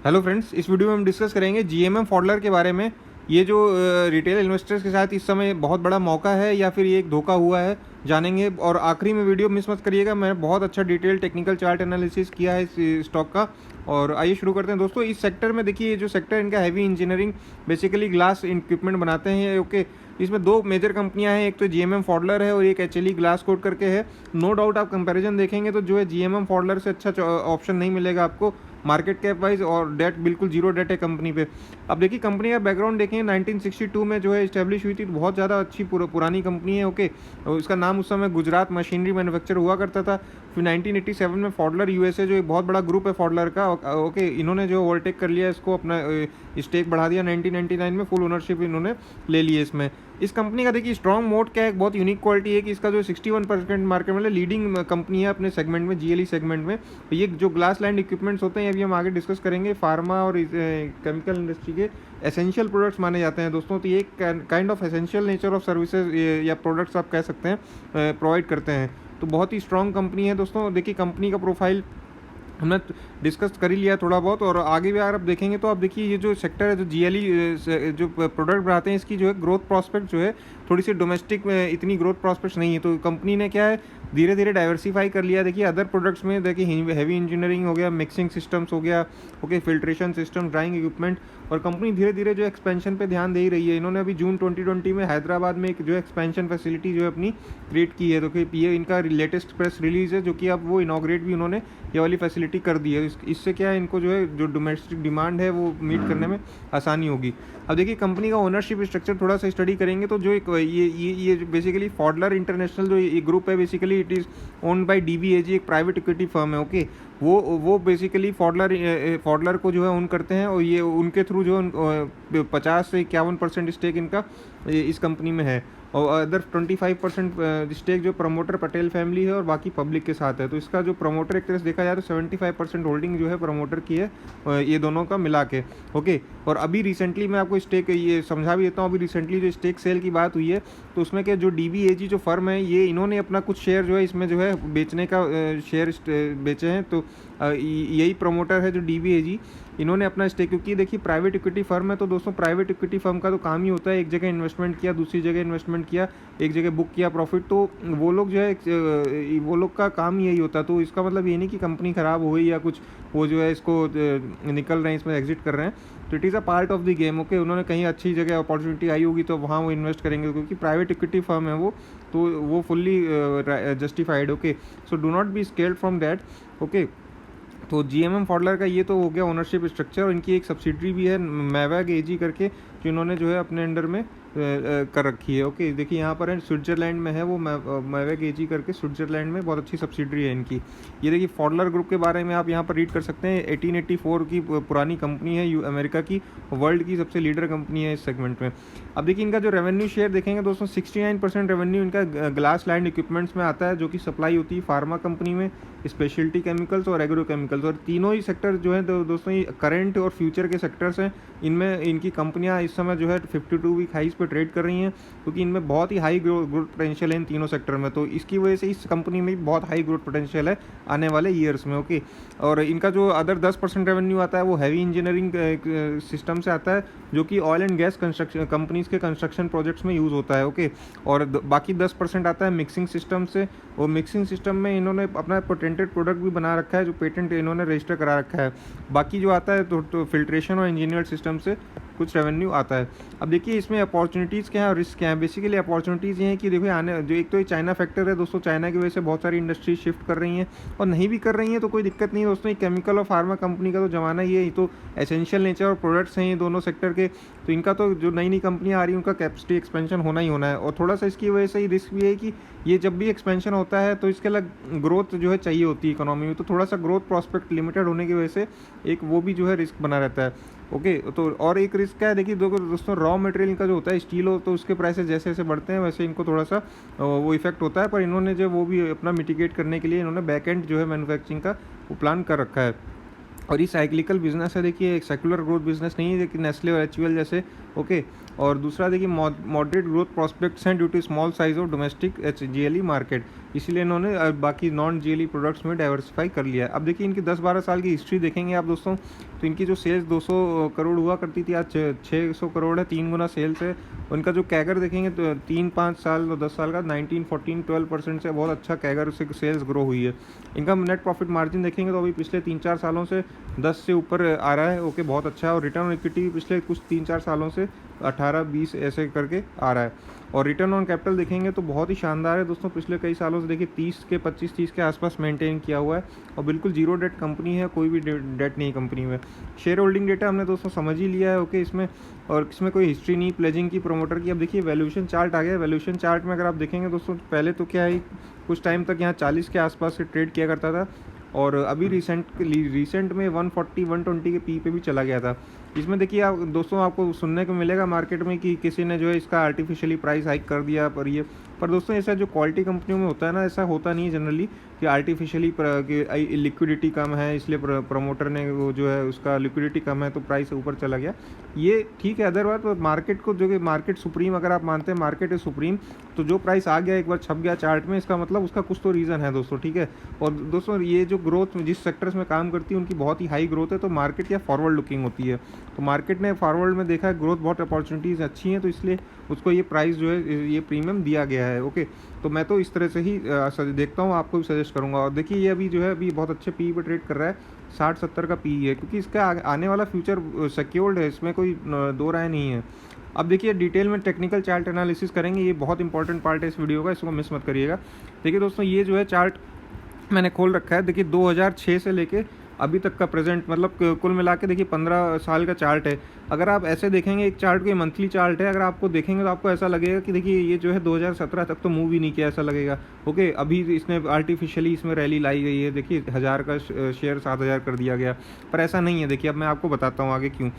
Hello friends, इस video में हम डिस्कस करेंगे जीएमएम फॉडलर के बारे में। ये जो रिटेल इन्वेस्टर्स के साथ इस समय बहुत बड़ा मौका है या फिर ये एक धोखा हुआ है, जानेंगे। और आखिरी में वीडियो मिस मत करिएगा, मैंने बहुत अच्छा डिटेल टेक्निकल चार्ट एनालिसिस किया है इस स्टॉक का। और आइए शुरू करते हैं दोस्तों। इस सेक्टर में देखिए, ये जो सेक्टर इनका heavy engineering, basically glass equipment बनाते हैं। ओके, इसमें दो मेजर कंपनियां हैं, एक तो जीएमएम फॉडलर है और एक एचएलई ग्लास कोट करके है। नो डाउट आप कंपैरिजन देखेंगे तो जो है जीएमएम फॉडलर से अच्छा ऑप्शन नहीं मिलेगा आपको मार्केट कैप वाइज, और डेट बिल्कुल जीरो डेट है कंपनी पे। अब देखिए कंपनी का बैकग्राउंड देखें, 1962 में जो है इस्टेब्लिश हुई थी, तो बहुत ज़्यादा अच्छी पुरानी कंपनी है। ओके, और इसका नाम उस समय गुजरात मशीनरी मैन्युफैक्चर हुआ करता था। फिर 1987 में फॉडलर यूएसए, जो एक बहुत बड़ा ग्रुप है फॉडलर का, ओके, इन्होंने जो ओवरटेक कर लिया इसको, अपना स्टेक बढ़ा दिया। 1999 में फुल ओनरशिप इन्होंने ले ली है इसमें। इस कंपनी का देखिए स्ट्रॉन्ग मोड क्या है, एक बहुत यूनिक क्वालिटी है कि इसका जो 61% मार्केट में लीडिंग कंपनी है अपने सेगमेंट में, जीएलई सेगमेंट में। तो ये जो ग्लास लाइंड इक्विपमेंट्स होते हैं, अभी हम आगे डिस्कस करेंगे, फार्मा और केमिकल इंडस्ट्री के एसेंशियल प्रोडक्ट्स माने जाते हैं दोस्तों। तो ये kind of essential nature of services या प्रोडक्ट्स आप कह सकते हैं, प्रोवाइड करते हैं। तो बहुत ही स्ट्रॉन्ग कंपनी है दोस्तों। देखिए कंपनी का प्रोफाइल हमने डिस्कस कर ही लिया थोड़ा बहुत, और आगे भी अगर आप देखेंगे तो आप देखिए ये जो सेक्टर है, जो जीएलई जो प्रोडक्ट बनाते हैं, इसकी जो है ग्रोथ प्रॉस्पेक्ट जो है थोड़ी सी डोमेस्टिक में इतनी ग्रोथ प्रॉस्पेक्ट्स नहीं है। तो कंपनी ने क्या है, धीरे धीरे डाइवर्सिफाई कर लिया। देखिए अदर प्रोडक्ट्स में देखिए हैवी इंजीनियरिंग हो गया, मिक्सिंग सिस्टम्स हो गया, okay, filtration system, drawing equipment. और कंपनी धीरे धीरे जो एक्सपेंशन पे ध्यान दे ही रही है। इन्होंने अभी जून 2020 में हैदराबाद में एक जो एक्सपेंशन फैसिलिटी जो है अपनी क्रिएट की है। तो ये इनका लेटेस्ट प्रेस रिलीज है, जो कि अब वो इनॉग्रेट भी उन्होंने ये वाली फैसिलिटी कर दी है। इससे क्या है, इनको जो है जो डोमेस्टिक डिमांड है वो मीट करने में आसानी होगी। अब देखिए कंपनी का ओनरशिप स्ट्रक्चर थोड़ा सा स्टडी करेंगे तो जो एक ये बेसिकली फॉडलर इंटरनेशनल जो ये ग्रुप है, basically it is owned by DBAG, एक प्राइवेट इक्विटी फर्म है। ओके, वो बेसिकली फॉडलर को जो है ओन करते हैं, और ये उनके थ्रू जो 50 से 51% स्टेक इनका इस कंपनी में है। और अदर 25% स्टेक जो प्रमोटर पटेल फैमिली है और बाकी पब्लिक के साथ है। तो इसका जो प्रमोटर एक तरह से देखा जाए तो 75% होल्डिंग जो है प्रमोटर की है, ये दोनों का मिला के। ओके, और अभी रिसेंटली मैं आपको स्टेक ये समझा भी देता हूँ। अभी रिसेंटली जो स्टेक सेल की बात हुई है, तो उसमें क्या जो डीबीएजी जो फर्म है, ये इन्होंने अपना कुछ शेयर जो है इसमें जो है बेचने का शेयर बेचे हैं। तो यही प्रमोटर है जो डीबीएजी, इन्होंने अपना स्टेक, क्योंकि देखिए प्राइवेट इक्विटी फर्म है, तो दोस्तों प्राइवेट इक्विटी फर्म का तो काम ही होता है, एक जगह इन्वेस्टमेंट किया, दूसरी जगह इन्वेस्टमेंट किया, एक जगह बुक किया प्रॉफिट। तो वो लोग जो है वो लोग का काम यही होता है। तो इसका मतलब ये नहीं कि कंपनी ख़राब हो गई या कुछ, वो जो है इसको निकल रहे हैं, इसमें एग्जिट कर रहे हैं। तो it is a part of the game. Okay, उन्होंने कहीं अच्छी जगह अपॉर्चुनिटी आई होगी तो वहाँ वो इन्वेस्ट करेंगे, क्योंकि प्राइवेट इक्विटी फर्म है वो, तो वो fully justified. Okay, so do not be scared from that. Okay, तो जीएमएम फॉडलर का ये तो हो गया ओनरशिप स्ट्रक्चर। और इनकी एक सब्सिडरी भी है मैवैग एजी करके, जो इन्होंने जो है अपने अंडर में कर रखी है। ओके, देखिए यहाँ पर है, स्विट्जरलैंड में है वो, मैवैग एजी करके, स्विट्जरलैंड में बहुत अच्छी सब्सिडरी है इनकी। ये देखिए फॉडलर ग्रुप के बारे में आप यहाँ पर रीड कर सकते हैं। 1884 की पुरानी कंपनी है, अमेरिका की, वर्ल्ड की सबसे लीडर कंपनी है इस सेगमेंट में। अब देखिए इनका जो रेवेन्यू शेयर देखेंगे दोस्तों, 69% रेवेन्यू इनका ग्लास लैंड इक्विपमेंट्स में आता है, जो कि सप्लाई होती है फार्मा कंपनी में, स्पेशलिटी केमिकल्स और एग्रो केमिकल्स। और तीनों ही सेक्टर जो है दोस्तों, ये करंट और फ्यूचर के सेक्टर्स हैं। इनमें इनकी कंपनियां इस समय जो है 52 वीक हाइस पे ट्रेड कर रही हैं, क्योंकि इनमें बहुत ही हाई ग्रोथ पोटेंशियल है इन तीनों सेक्टर में। तो इसकी वजह से इस कंपनी में भी बहुत हाई ग्रोथ पोटेंशियल है आने वाले ईयर्स में। ओके, और इनका जो अदर 10% रेवेन्यू आता है वो हैवी इंजीनियरिंग सिस्टम से आता है, जो कि oil and gas construction companies के कंस्ट्रक्शन प्रोजेक्ट्स में यूज़ होता है। ओके, और बाकी 10% आता है मिक्सिंग सिस्टम से। और मिक्सिंग सिस्टम में इन्होंने अपना पेटेंटेड प्रोडक्ट भी बना रखा है, जो पेटेंट इन्होंने रजिस्टर करा रखा है। बाकी जो आता है तो फिल्ट्रेशन और इंजीनियर्ड सिस्टम से कुछ रेवेन्यू आता है। अब देखिए इसमें अपॉर्चुनिटीज़ क्या है और रिस्क क्या है। बेसिकली अपॉर्चुनिटीज़ ये हैं कि देखिए आने जो एक तो ये चाइना फैक्टर है दोस्तों, चाइना की वजह से बहुत सारी इंडस्ट्री शिफ्ट कर रही हैं, और नहीं भी कर रही हैं तो कोई दिक्कत नहीं है दोस्तों। ये केमिकल और फार्मा कंपनी का तो ज़माना ही है, ये तो एसेंशियल नेचर और प्रोडक्ट्स हैं ये दोनों सेक्टर के। तो इनका तो जो नई नई कंपनियाँ आ रही हैं उनका कैपेसिटी एक्सपेंशन होना ही होना है। और थोड़ा सा इसकी वजह से ही रिस्क भी है कि ये जब भी एक्सपेंशन होता है तो इसके अलग ग्रोथ जो है चाहिए होती है इकोनॉमी में, तो थोड़ा सा ग्रोथ प्रॉस्पेक्ट लिमिटेड होने की वजह से एक वो भी जो है रिस्क बना रहता है। ओके, तो और एक रिस्क क्या है, देखिए दोस्तों रॉ मटेरियल का जो होता है स्टील हो, तो उसके प्राइसेस जैसे जैसे बढ़ते हैं वैसे इनको थोड़ा सा वो इफेक्ट होता है। पर इन्होंने जो वो भी अपना मिटिगेट करने के लिए इन्होंने बैक एंड जो है मैन्युफैक्चरिंग का वो प्लान कर रखा है। और ये साइक्लिकल बिजनेस है, देखिए एक सेकुलर ग्रोथ बिजनेस नहीं है, देखिए नेस्ले और एचयूएल जैसे। ओके। और दूसरा देखिए मॉडरेट ग्रोथ प्रॉस्पेक्ट्स हैं due to small size of domestic GLE market, इसीलिए इन्होंने बाकी नॉन जीएलई प्रोडक्ट्स में डाइवर्सिफाई कर लिया है। अब देखिए इनकी 10-12 साल की हिस्ट्री देखेंगे आप दोस्तों, तो इनकी जो सेल्स 200 करोड़ हुआ करती थी, आज 600 करोड़ है, 3 गुना सेल्स है। उनका जो कैगर देखेंगे तो 3-5 साल और 10 साल का 19, 14, 12% से बहुत अच्छा कैगर से सेल्स ग्रो हुई है। इनका नेट प्रॉफिट मार्जिन देखेंगे तो अभी पिछले 3-4 सालों से 10 से ऊपर आ रहा है। ओके, बहुत अच्छा है। और रिटर्न ऑन इक्विटी पिछले कुछ 3-4 सालों से 18-20 ऐसे करके आ रहा है। और रिटर्न ऑन कैपिटल देखेंगे तो बहुत ही शानदार है दोस्तों, पिछले कई सालों से देखिए 25-30 के आसपास मेंटेन किया हुआ है। और बिल्कुल जीरो डेट कंपनी है, कोई भी डेट नहीं कंपनी में। शेयर होल्डिंग डेटा हमने दोस्तों समझ ही लिया है। ओके, इसमें और इसमें कोई हिस्ट्री नहीं प्लेजिंग की प्रमोटर की। अब देखिए वैल्यूएशन चार्ट आ गया। वैल्यूएशन चार्ट में अगर आप देखेंगे दोस्तों, पहले तो क्या है, कुछ टाइम तक यहाँ 40 के आसपास से ट्रेड किया करता था, और अभी रिसेंट में 140-120 के पी पे भी चला गया था। इसमें देखिए आप दोस्तों, आपको सुनने को मिलेगा मार्केट में कि किसी ने जो है इसका आर्टिफिशियली प्राइस हाइक कर दिया, पर दोस्तों ऐसा जो क्वालिटी कंपनियों में होता है ना, ऐसा होता नहीं है जनरली कि आर्टिफिशियली लिक्विडिटी कम है इसलिए प्रमोटर ने वो जो है उसका लिक्विडिटी कम है तो प्राइस ऊपर चला गया। ये ठीक है, अदर बात मार्केट को, जो कि मार्केट सुप्रीम अगर आप मानते हैं मार्केट इज सुप्रीम, तो जो प्राइस आ गया एक बार छप गया चार्ट में, इसका मतलब उसका कुछ तो रीज़न है दोस्तों, ठीक है। और दोस्तों ये जो ग्रोथ जिस सेक्टर्स में काम करती है उनकी बहुत ही हाई ग्रोथ है, तो मार्केट क्या फॉरवर्ड लुकिंग होती है, तो मार्केट ने फॉरवर्ड में देखा है ग्रोथ बहुत अपॉर्चुनिटीज़ अच्छी हैं, तो इसलिए उसको ये प्राइस जो है ये प्रीमियम दिया गया है। ओके, तो मैं तो इस तरह से ही देखता हूँ, आपको भी सजेस्ट करूँगा। और देखिए ये अभी जो है अभी बहुत अच्छे पी पे ट्रेड कर रहा है, 60-70 का पी है, क्योंकि इसका आने वाला फ्यूचर सिक्योर्ड है, इसमें कोई दो राय नहीं है। अब देखिए डिटेल में टेक्निकल चार्ट एनालिसिस करेंगे, ये बहुत इंपॉर्टेंट पार्ट है इस वीडियो का, इसको मिस मत करिएगा। देखिए दोस्तों, ये जो है चार्ट मैंने खोल रखा है, देखिए 2006 से लेके अभी तक का प्रेजेंट, मतलब कुल मिला के देखिए 15 साल का चार्ट है। अगर आप ऐसे देखेंगे एक चार्ट को, मंथली चार्ट है, अगर आपको देखेंगे तो आपको ऐसा लगेगा कि देखिए ये जो है 2017 तक तो मूव ही नहीं किया, ऐसा लगेगा। ओके, अभी इसने आर्टिफिशियली इसमें रैली लाई गई है, देखिए 1000 का शेयर 7000 कर दिया गया, पर ऐसा नहीं है। देखिए अब मैं आपको बताता हूँ आगे क्यों।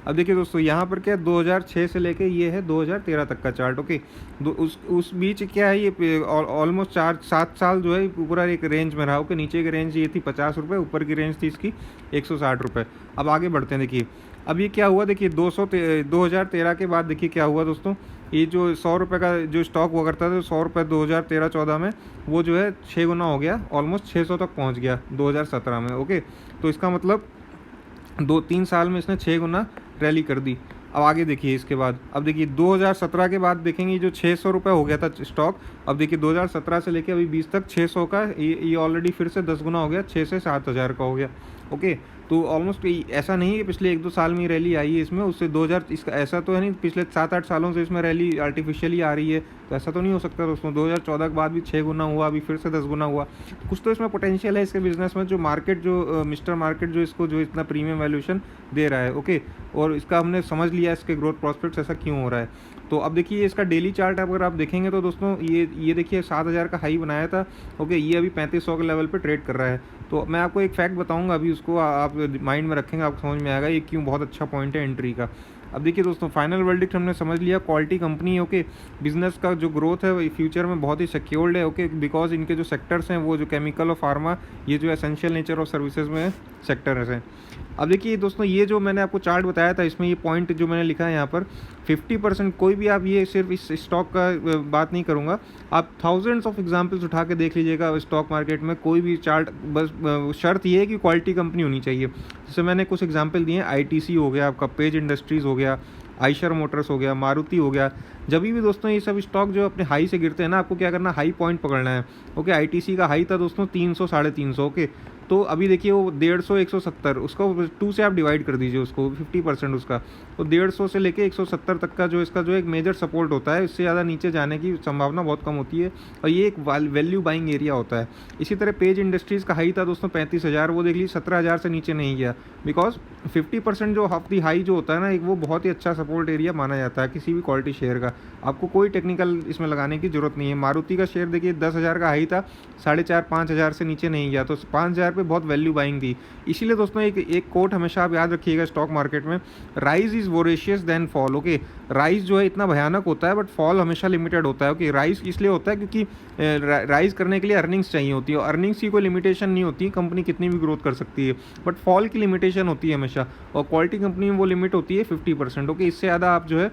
अब देखिए दोस्तों, यहाँ पर क्या है, 2006 से लेके ये है 2013 तक का चार्ट। ओके, उस बीच क्या है, ये ऑलमोस्ट 4-7 साल जो है पूरा एक रेंज में रहा। ओके, नीचे की रेंज ये थी 50 रुपये, ऊपर की रेंज थी इसकी 160 रुपये। अब आगे बढ़ते हैं, देखिए अब ये क्या हुआ, देखिए 2013 के बाद देखिए क्या हुआ दोस्तों, ये जो 100 रुपये का जो स्टॉक हुआ करता था, 100 रुपये 2013-14 में, वो जो है 6 गुना हो गया, ऑलमोस्ट 600 तक पहुँच गया 2017 में। ओके, तो इसका मतलब 2-3 साल में इसने 6 गुना रैली कर दी। अब आगे देखिए इसके बाद, अब देखिए 2017 के बाद देखेंगे जो 600 रुपये हो गया था स्टॉक, अब देखिए 2017 से लेके अभी 20 तक 600 का ये ऑलरेडी फिर से 10 गुना हो गया, 6 से 7000 का हो गया। ओके, तो ऑलमोस्ट ऐसा नहीं है कि पिछले 1-2 साल में रैली आई है इसमें, उससे 2000 इसका ऐसा तो है नहीं पिछले 7-8 सालों से इसमें रैली आर्टिफिशियली आ रही है, तो ऐसा तो नहीं हो सकता दोस्तों। 2014 के बाद भी 6 गुना हुआ, अभी फिर से 10 गुना हुआ, कुछ तो इसमें पोटेंशियल है इसके बिजनेस में, जो मार्केट जो मिस्टर मार्केट जो इसको जो इतना प्रीमियम वैल्यूएशन दे रहा है। ओके, और इसका हमने समझ लिया इसके ग्रोथ प्रॉस्पेक्ट्स ऐसा क्यों हो रहा है। तो अब देखिए इसका डेली चार्ट अगर आप देखेंगे तो दोस्तों, ये देखिए 7000 का हाई बनाया था। ओके, ये अभी 3500 के लेवल पे ट्रेड कर रहा है। तो मैं आपको एक फैक्ट बताऊंगा, अभी उसको आप माइंड में रखेंगे, आपको समझ में आएगा ये क्यों बहुत अच्छा पॉइंट है एंट्री का। अब देखिए दोस्तों, फाइनल वर्डिक्ट हमने समझ लिया, क्वालिटी कंपनी है। ओके, बिजनेस का जो ग्रोथ है फ्यूचर में बहुत ही सिक्योर्ड है। ओके, बिकॉज इनके जो सेक्टर्स हैं वो जो केमिकल और फार्मा, ये जो एसेंशियल नेचर ऑफ सर्विसेज में सेक्टर्स हैं। अब देखिए दोस्तों, ये जो मैंने आपको चार्ट बताया था, इसमें ये पॉइंट जो मैंने लिखा है यहाँ पर 50%, कोई भी आप ये सिर्फ इस स्टॉक का बात नहीं करूँगा, आप थाउजेंड्स ऑफ एग्जांपल्स उठा के देख लीजिएगा स्टॉक मार्केट में, कोई भी चार्ट, बस शर्त ये है कि क्वालिटी कंपनी होनी चाहिए। जैसे मैंने कुछ एग्जांपल दिए, आईटीसी हो गया आपका, पेज इंडस्ट्रीज़ हो गया, आइशर मोटर्स हो गया, मारुति हो गया। जब भी दोस्तों ये सब स्टॉक जो अपने हाई से गिरते हैं ना, आपको क्या करना, हाई पॉइंट पकड़ना है। ओके, आईटीसी का हाई था दोस्तों 300-350। ओके, तो अभी देखिए वो 150-170, उसको 2 से आप डिवाइड कर दीजिए उसको, 50% उसका, तो 150 से लेके 170 तक का जो इसका जो एक मेजर सपोर्ट होता है, इससे ज़्यादा नीचे जाने की संभावना बहुत कम होती है, और ये एक वैल्यू बाइंग एरिया होता है। इसी तरह पेज इंडस्ट्रीज़ का हाई था दोस्तों 35,000, वो देख लीजिए 17,000 से नीचे नहीं गया, बिकॉज 50% जो हाफ दी हाई जो होता है ना, एक वो बहुत ही अच्छा सपोर्ट एरिया माना जाता है किसी भी क्वालिटी शेयर का। आपको कोई टेक्निकल इसमें लगाने की जरूरत नहीं है। मारुति का शेयर देखिए 10,000 का हाई था, 4,500-5,000 से नीचे नहीं गया, तो 5,000 पे बहुत वैल्यू बाइंग थी। इसीलिए दोस्तों एक कोट हमेशा आप याद रखिएगा स्टॉक मार्केट में, rise is voracious than fall. Okay, rise जो है इतना भयानक होता है, बट फॉल हमेशा लिमिटेड होता है। ओके, राइज इसलिए होता है क्योंकि राइज करने के लिए अर्निंग्स चाहिए होती है, और अर्निंग्स की कोई लिमिटेशन नहीं होती, कंपनी कितनी भी ग्रोथ कर सकती है, बट फॉल की लिमिटेशन होती है हमेशा, और क्वालिटी कंपनी में वो लिमिट होती है 50%। ओके, इससे ज़्यादा आप जो है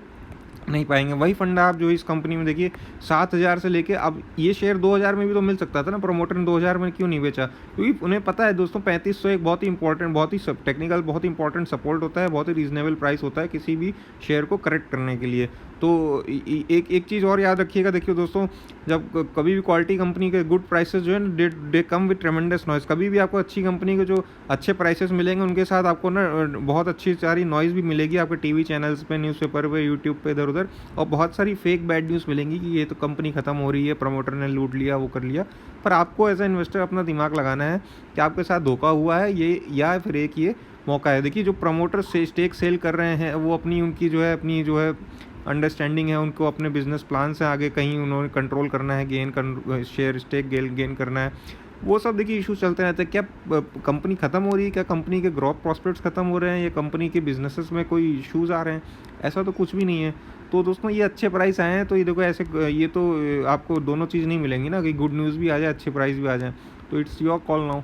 नहीं पाएंगे। वही फंडा आप जो इस कंपनी में देखिए 7,000 से लेके अब ये शेयर 2,000 में भी तो मिल सकता था ना, प्रमोटर ने 2,000 में क्यों नहीं बेचा? क्योंकि उन्हें पता है दोस्तों 3500 एक बहुत ही इंपॉर्टेंट, बहुत ही टेक्निकल, बहुत ही इंपॉर्टेंट सपोर्ट होता है, बहुत ही रीजनेबल प्राइस होता है किसी भी शेयर को करेक्ट करने के लिए। तो एक चीज़ और याद रखिएगा, देखिए दोस्तों, जब कभी भी क्वालिटी कंपनी के गुड प्राइसेस जो है ना, दे कम विद ट्रेमेंडस नॉइस। कभी भी आपको अच्छी कंपनी के जो अच्छे प्राइसेस मिलेंगे, उनके साथ आपको ना बहुत अच्छी सारी नॉइज़ भी मिलेगी आपके टीवी चैनल्स पे, न्यूज़पेपर पे, यूट्यूब पे, इधर उधर, और बहुत सारी फेक बैड न्यूज़ मिलेंगी कि ये तो कंपनी ख़त्म हो रही है, प्रमोटर ने लूट लिया, वो कर लिया। पर आपको एज ए इन्वेस्टर अपना दिमाग लगाना है कि आपके साथ धोखा हुआ है ये, या फिर एक ये मौका है। देखिए जो प्रमोटर से स्टेक सेल कर रहे हैं, वो उनकी जो है अंडरस्टैंडिंग है, उनको अपने बिजनेस प्लान से आगे कहीं उन्होंने कंट्रोल करना है, शेयर स्टेक गेन करना है, वो सब देखिए इशू चलते रहते हैं। क्या कंपनी ख़त्म हो रही है? क्या कंपनी के ग्रोथ प्रॉस्पेक्ट्स ख़त्म हो रहे हैं, या कंपनी के बिजनेसेस में कोई इश्यूज़ आ रहे हैं? ऐसा तो कुछ भी नहीं है। तो दोस्तों ये अच्छे प्राइस आए हैं, तो ये देखो ऐसे, ये तो आपको दोनों चीज़ नहीं मिलेंगी ना, कि गुड न्यूज़ भी आ जाए, अच्छे प्राइस भी आ जाए। तो इट्स योर कॉल नाउ।